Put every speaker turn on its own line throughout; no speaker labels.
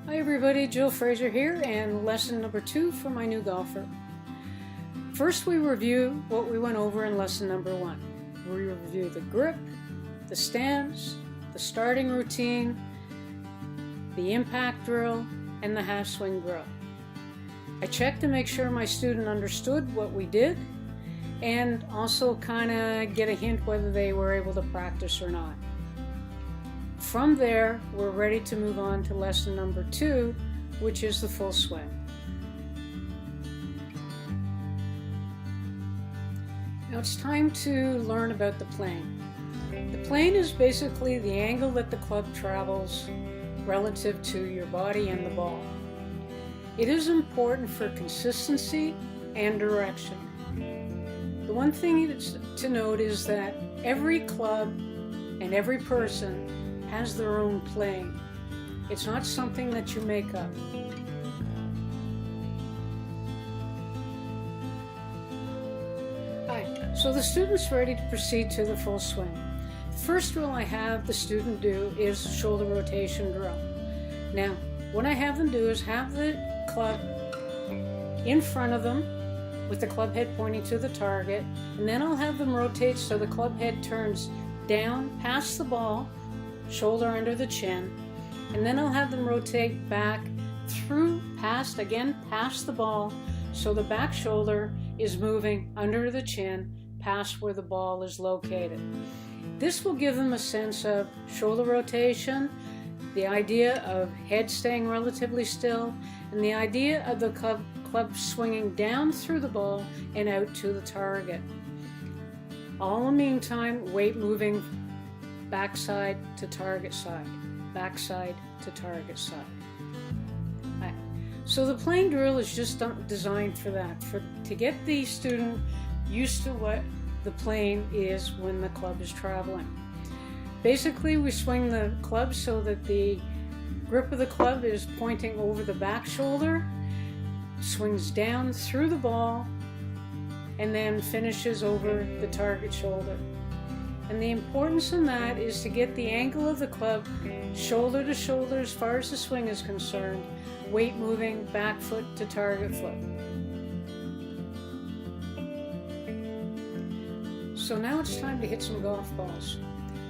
Hi everybody, Jill Fraser here, and lesson number 2 for my new golfer. First we review what we went over in lesson number 1. We review the grip, the stance, the starting routine, the impact drill, and the half swing drill. I checked to make sure my student understood what we did and also kind of get a hint whether they were able to practice or not. From there, we're ready to move on to lesson number 2, which is the full swing. Now it's time to learn about the plane. The plane is basically the angle that the club travels relative to your body and the ball. It is important for consistency and direction. The one thing to note is that every club and every person has their own plane. It's not something that you make up. Alright, so the student's ready to proceed to the full swing. The first drill I have the student do is shoulder rotation drill. Now, what I have them do is have the club in front of them with the club head pointing to the target, and then I'll have them rotate so the club head turns down past the ball, shoulder under the chin, and then I'll have them rotate back through past the ball so the back shoulder is moving under the chin past where the ball is located. This will give them a sense of shoulder rotation, the idea of head staying relatively still, and the idea of the club swinging down through the ball and out to the target. All in the meantime, weight moving backside to target side, backside to target side. Right. So the plane drill is just designed for that, to get the student used to what the plane is when the club is traveling. Basically, we swing the club so that the grip of the club is pointing over the back shoulder, swings down through the ball, and then finishes over the target shoulder. And the importance in that is to get the angle of the club shoulder to shoulder as far as the swing is concerned, weight moving back foot to target foot. So now it's time to hit some golf balls.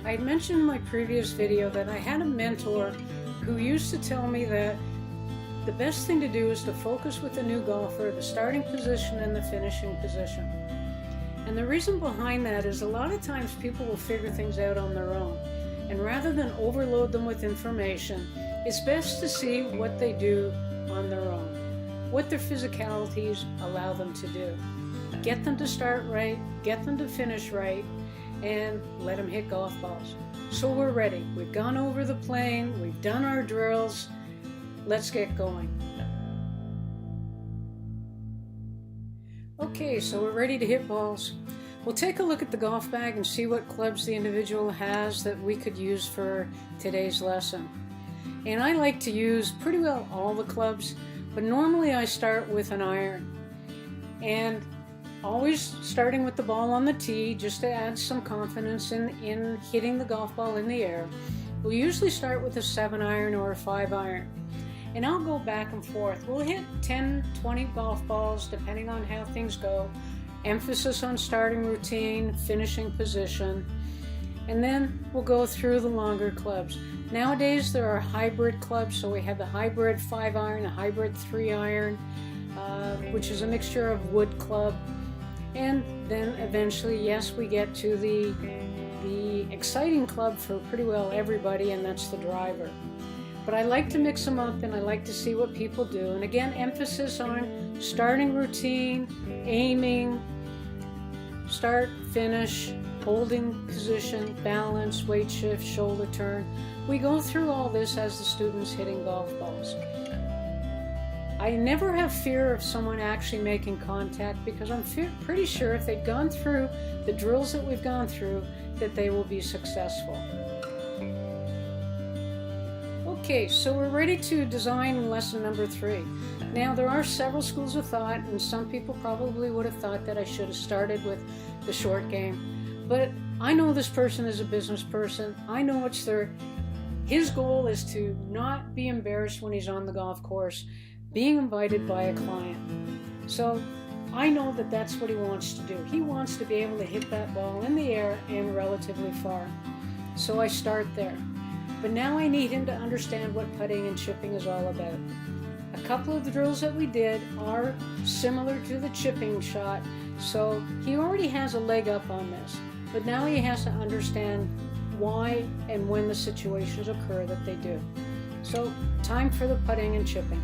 I had mentioned in my previous video that I had a mentor who used to tell me that the best thing to do is to focus with a new golfer, the starting position and the finishing position. And the reason behind that is a lot of times people will figure things out on their own. And rather than overload them with information, it's best to see what they do on their own, what their physicalities allow them to do. Get them to start right, get them to finish right, and let them hit golf balls. So we're ready. We've gone over the plane, we've done our drills. Let's get going. Okay, so we're ready to hit balls. We'll take a look at the golf bag and see what clubs the individual has that we could use for today's lesson. And I like to use pretty well all the clubs, but normally I start with an iron. And always starting with the ball on the tee, just to add some confidence in hitting the golf ball in the air. We'll usually start with a 7-iron or a 5-iron. And I'll go back and forth. We'll hit 10, 20 golf balls depending on how things go. Emphasis on starting routine, finishing position, and then we'll go through the longer clubs. Nowadays there are hybrid clubs, so we have the hybrid 5-iron, a hybrid 3-iron, which is a mixture of wood club, and then eventually, yes, we get to the exciting club for pretty well everybody, and that's the driver. But I like to mix them up and I like to see what people do. And again, emphasis on starting routine, aiming, start, finish, holding position, balance, weight shift, shoulder turn. We go through all this as the student's hitting golf balls. I never have fear of someone actually making contact because I'm pretty sure if they've gone through the drills that we've gone through, that they will be successful. Okay, so we're ready to design lesson number 3. Now, there are several schools of thought, and some people probably would have thought that I should have started with the short game. But I know this person is a business person. I know it's their His goal is to not be embarrassed when he's on the golf course, being invited by a client. So I know that that's what he wants to do. He wants to be able to hit that ball in the air and relatively far. So I start there. But now I need him to understand what putting and chipping is all about. A couple of the drills that we did are similar to the chipping shot, so he already has a leg up on this. But now he has to understand why and when the situations occur that they do. So, time for the putting and chipping.